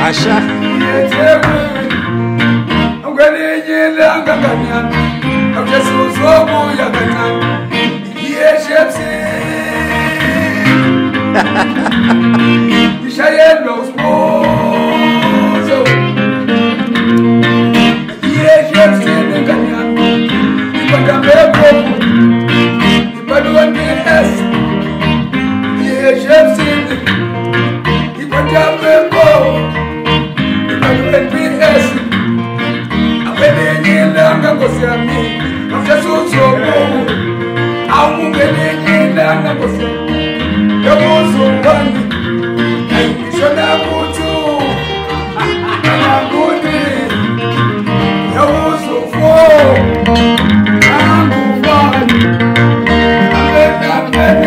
Asha. I'm going to get a ganyan. I'm just so good at ganyan. Yes, yes. You shall have no small. So, yes, yes, ganyan. You can have a you can do it as yes, yes. You can have a you can do it as I'm just so good. I'm going to you're so funny. I should have put you. I'm good. You're so full. I'm funny. Hallelujah, man.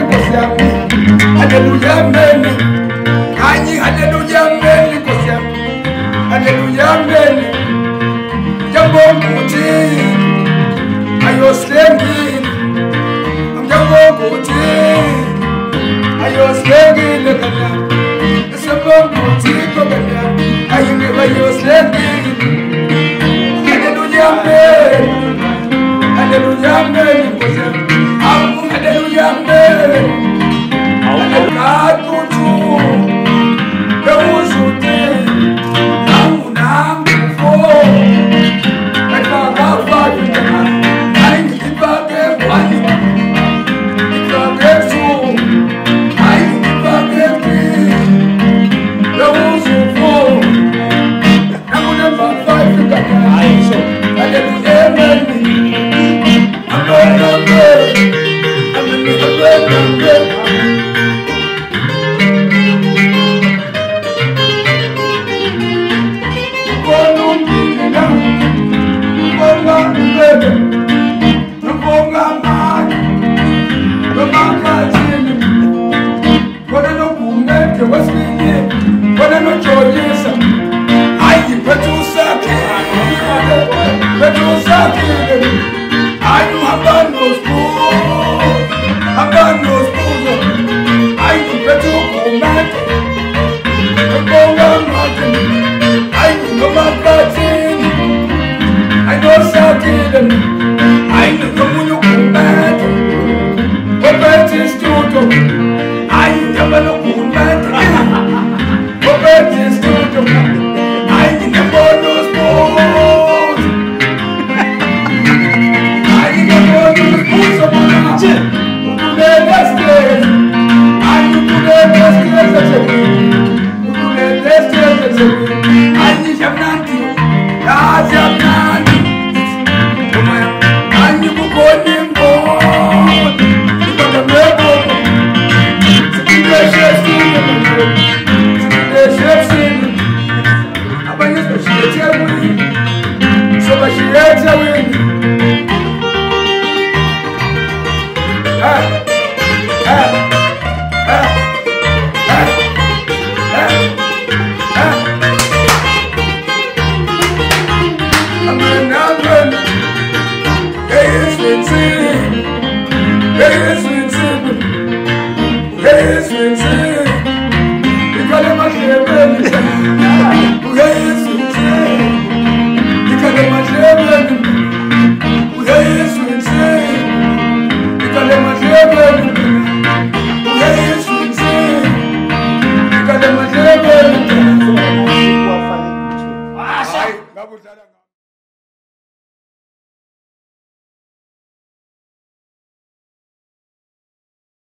Hallelujah, man. Hallelujah, man. Ayo slengi, I'm just going ayo slengi le kanya. It's a bomb boutique kanya. Ayo never ayo slengi. Hallelujah, man. Hallelujah, man. Hallelujah, man. God put you. There was a day. I'm before. Vamos a